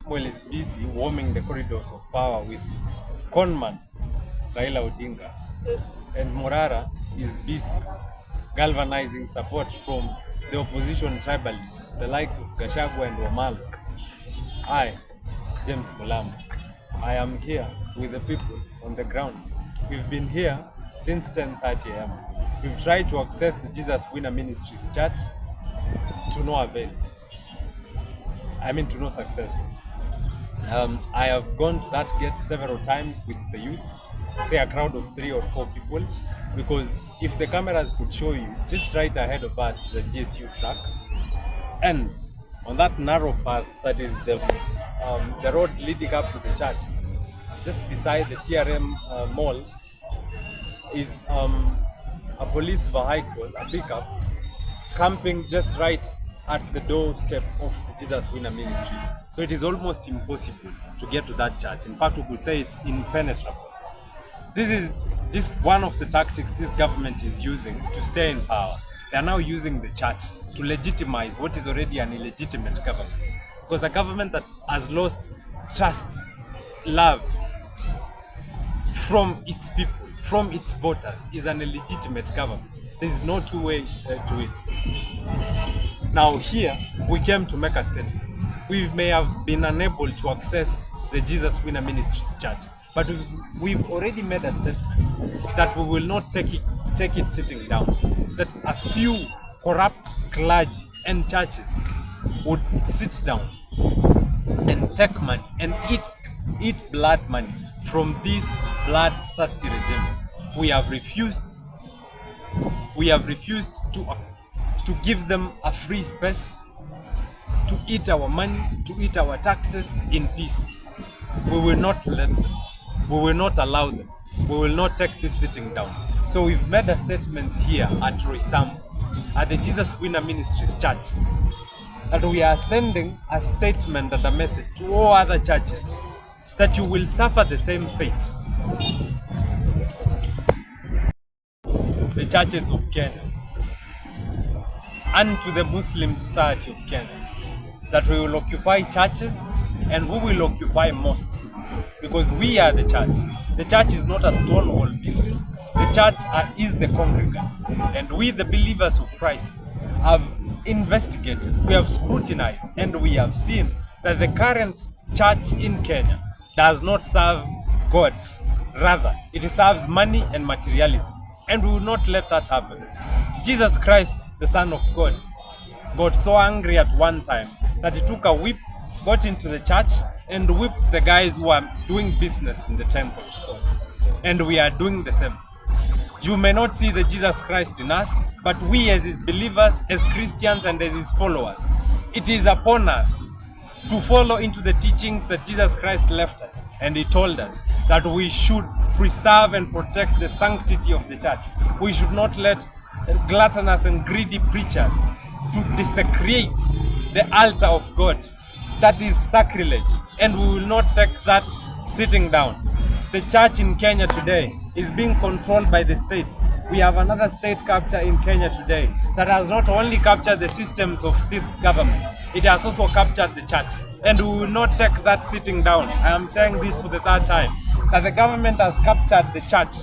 Well is busy warming the corridors of power with conman Raila Odinga, and Morara is busy galvanizing support from the opposition tribalists, the likes of Gachagua and Wamala. I, James Mulamba, I am here with the people on the ground. We've been here since 10:30 a.m. We've tried to access the Jesus Winner Ministries church to no avail. To no success. I have gone to that gate several times with the youth, say a crowd of 3 or 4 people, because if the cameras could show you, just right ahead of us is a GSU truck, and on that narrow path that is the road leading up to the church, just beside the TRM mall, is a police vehicle, a pickup, camping just right at the doorstep of the Jesus Winner Ministries. So it is almost impossible to get to that church. In fact, we could say it's impenetrable. This is just one of the tactics this government is using to stay in power. They are now using the church to legitimize what is already an illegitimate government. Because a government that has lost trust, love from its people, from its voters, is an illegitimate government. There is no two-way to it. Now here, we came to make a statement. We may have been unable to access the Jesus Winner Ministries church, but we've already made a statement that we will not take it sitting down. That a few corrupt clergy and churches would sit down and take money and eat blood money from this bloodthirsty regime. We have refused to give them a free space to eat our money, to eat our taxes in peace. We will not let them. We will not allow them. We will not take this sitting down. So we've made a statement here at Roysambu, at the Jesus Winner Ministries Church, that we are sending a statement and a message to all other churches that you will suffer the same fate. The churches of Kenya and to the Muslim society of Kenya, that we will occupy churches and we will occupy mosques, because we are the church. The church is not a stone wall building. The church is the congregants, and we, the believers of Christ, have investigated, we have scrutinized, and we have seen that the current church in Kenya does not serve God. Rather, it serves money and materialism, and we will not let that happen. Jesus Christ, the Son of God, got so angry at one time that he took a whip, got into the church, and whipped the guys who are doing business in the temple of God. And we are doing the same. You may not see the Jesus Christ in us, but we as his believers, as Christians and as his followers, it is upon us to follow into the teachings that Jesus Christ left us. And he told us that we should preserve and protect the sanctity of the church. We should not let gluttonous and greedy preachers to desecrate the altar of God. That is sacrilege, and we will not take that sitting down. The church in Kenya today is being controlled by the state. We have another state capture in Kenya today that has not only captured the systems of this government, it has also captured the church, and we will not take that sitting down. I am saying this for the third time, that the government has captured the church,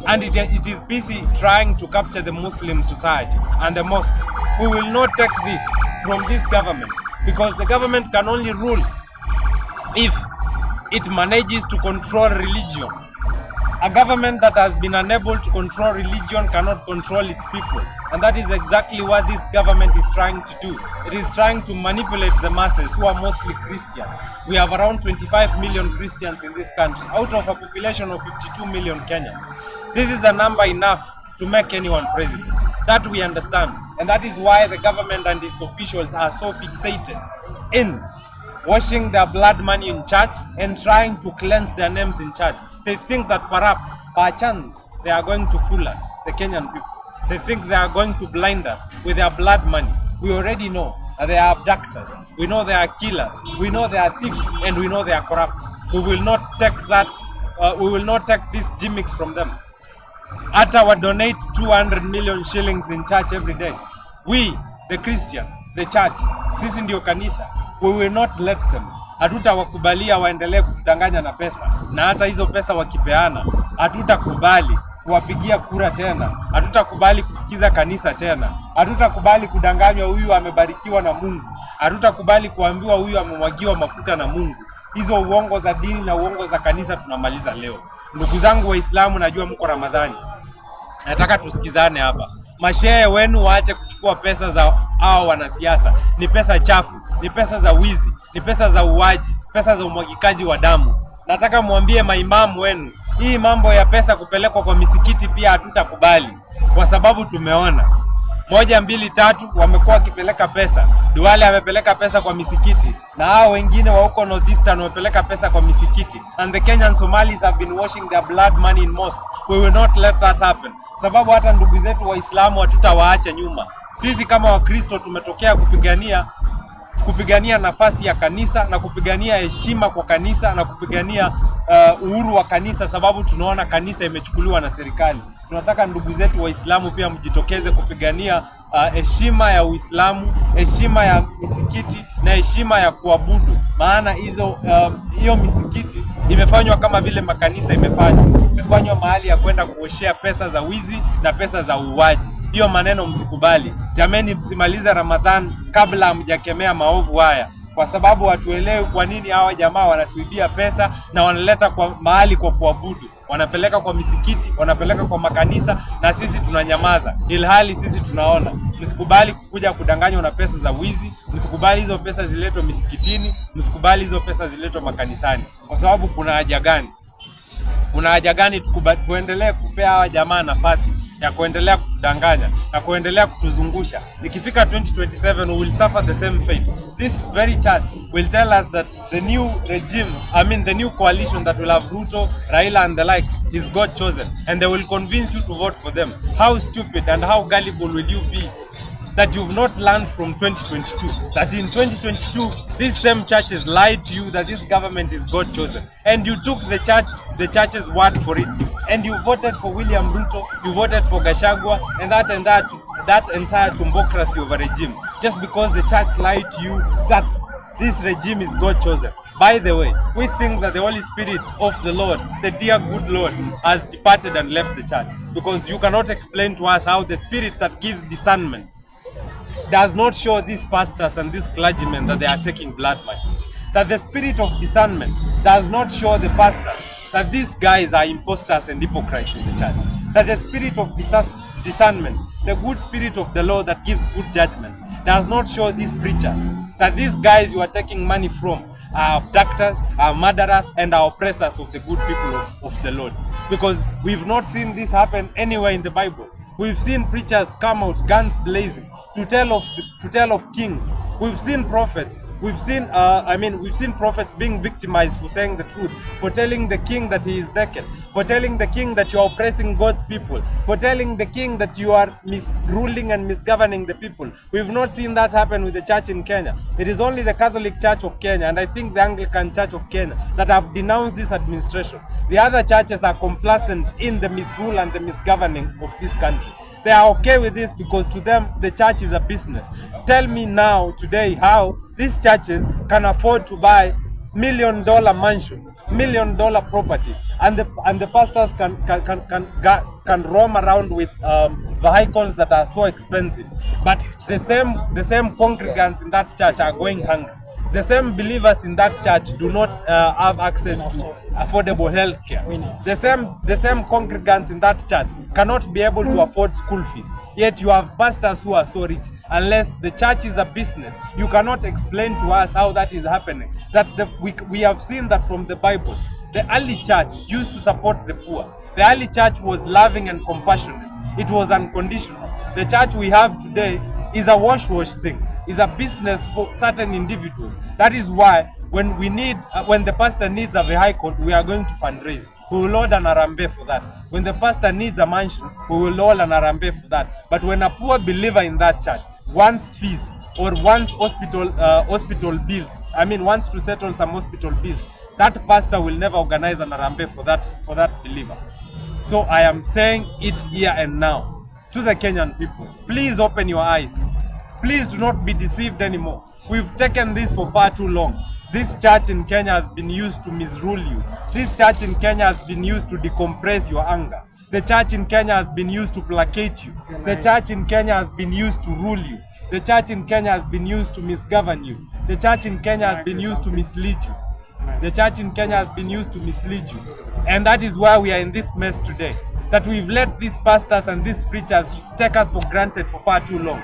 and it is busy trying to capture the Muslim society and the mosques. We will not take this from this government, because the government can only rule if it manages to control religion. A government that has been unable to control religion cannot control its people. And that is exactly what this government is trying to do. It is trying to manipulate the masses, who are mostly Christian. We have around 25 million Christians in this country, out of a population of 52 million Kenyans. This is a number enough to make anyone president. That we understand. And that is why the government and its officials are so fixated in washing their blood money in church and trying to cleanse their names in church. They think that perhaps, by chance, they are going to fool us, the Kenyan people. They think they are going to blind us with their blood money. We already know that they are abductors. We know they are killers. We know they are thieves, and we know they are corrupt. We will not take that. We will not take these gimmicks from them. At our donate 200 million shillings in church every day. We, the Christians, the church, sisi ndio kanisa, we will not let them. hatutawakubalia waendelee kutudanganya na pesa, na hata hizo pesa wakipeana hatutakubali kuwapigia kura tena, hatutakubali kusikiza kanisa tena, hatutakubali kudanganywa huyu amebarikiwa na Mungu, hatutakubali kuambiwa huyu amemwagiwa mafuta na Mungu. Hizo uongo za dini na uongo za kanisa tunamaliza leo. Ndugu zangu Waislamu, najua mko Ramadhani, nataka tusikizane hapa. Mashehe wenu waache kuchukua pesa za hao wanasiasa. Ni pesa chafu, ni pesa za wizi, ni pesa za uwaji, pesa za umwagikaji wa damu. Nataka mwambie maimamu wenu, hii mambo ya pesa kupelekwa kwa misikiti pia hatutakubali, kwa sababu tumeona 1, 2, 3 wamekuwa wakipeleka pesa. Duale amepeleka pesa kwa misikiti, na hao wengine wa huko Northeastern wamepeleka pesa kwa misikiti, and the Kenyan Somalis have been washing their blood money in mosques. We will not let that happen, sababu hata ndugu zetu Waislamu hatutawaacha nyuma. Sisi kama Wakristo tumetokea kupigania nafasi ya kanisa na kupigania heshima kwa kanisa na kupigania uhuru wa kanisa, sababu tunaona kanisa imechukuliwa na serikali. Tunataka ndugu zetu Waislamu pia mjitokeze kupigania heshima ya Uislamu, heshima ya misikiti na heshima ya kuabudu, maana hiyo misikiti imefanywa kama vile makanisa imefanywa mahali ya kwenda kuoshea pesa za wizi na pesa za uwaji. Hiyo maneno msikubali. Jameni, msimalize Ramadhan kabla hamjakemea maovu haya, kwa sababu hatuelewi kwa nini hawa jamaa wanatuibia pesa na wanaleta kwa mahali kwa kuabudu. Wanapeleka kwa misikiti, wanapeleka kwa makanisa, na sisi tunanyamaza, ilhali sisi tunaona. Msikubali kukuja kudanganywa na pesa za wizi, msikubali hizo pesa ziletwe misikitini, msikubali hizo pesa ziletwe makanisani. Kwa sababu kuna haja gani? Kuna haja gani tuendelee kupea hawa jamaa nafasi ya kuendelea kutudanganya na kuendelea kutuzungusha? Ikifika 2027 we will suffer the same fate. This very church will tell us that the new regime, the new coalition that will have Ruto, Raila and the likes is God chosen, and they will convince you to vote for them. How stupid and how gullible will you be that you've not learned from 2022, that in 2022 these same churches lied to you that this government is God chosen, and you took the church's word for it, and you voted for William Ruto, you voted for Gachagua, and that entire tumbocracy of a regime, just because the church lied to you that this regime is God chosen. By the way, we think that the Holy Spirit of the Lord, the dear good Lord, has departed and left the church, because you cannot explain to us how the Spirit that gives discernment does not show these pastors and these clergymen that they are taking blood money. That the spirit of discernment does not show the pastors that these guys are imposters and hypocrites in the church. That the spirit of discernment, the good spirit of the Lord that gives good judgment, does not show these preachers that these guys you are taking money from are abductors, are murderers, and are oppressors of the good people of the Lord. Because we've not seen this happen anywhere in the Bible. We've seen preachers come out guns blazing to tell of kings. We've seen prophets. We've seen prophets being victimized for saying the truth, for telling the king that he is naked, for telling the king that you are oppressing God's people, for telling the king that you are misruling and misgoverning the people. We've not seen that happen with the church in Kenya. It is only the Catholic Church of Kenya and I think the Anglican Church of Kenya that have denounced this administration. The other churches are complacent in the misrule and the misgoverning of this country. They are okay with this because to them the church is a business. Tell me now today how these churches can afford to buy $1 million mansions, $1 million properties, and the pastors can roam around with vehicles that are so expensive. But the same congregants in that church are going hungry. The same believers in that church do not have access to affordable health care. The same congregants in that church cannot be able to afford school fees. Yet you have pastors who are so rich. Unless the church is a business, you cannot explain to us how that is happening. We have seen that from the Bible. The early church used to support the poor. The early church was loving and compassionate. It was unconditional. The church we have today is a wash thing. Is a business for certain individuals. That is why when the pastor needs a vehicle, we are going to fundraise. We will order an arambe for that. When the pastor needs a mansion, we will order an arambe for that. But when a poor believer in that church wants fees or wants hospital bills, wants to settle some hospital bills, that pastor will never organize an arambe for that believer. So I am saying it here and now to the Kenyan people. Please open your eyes. Please do not be deceived anymore. We've taken this for far too long. This church in Kenya has been used to misrule you. This church in Kenya has been used to decompress your anger. The church in Kenya has been used to placate you. The church in Kenya has been used to rule you. The church in Kenya has been used to misgovern you. The church in Kenya has been used to mislead you. The church in Kenya has been used to mislead you. And that is why we are in this mess today. That we've let these pastors and these preachers take us for granted for far too long.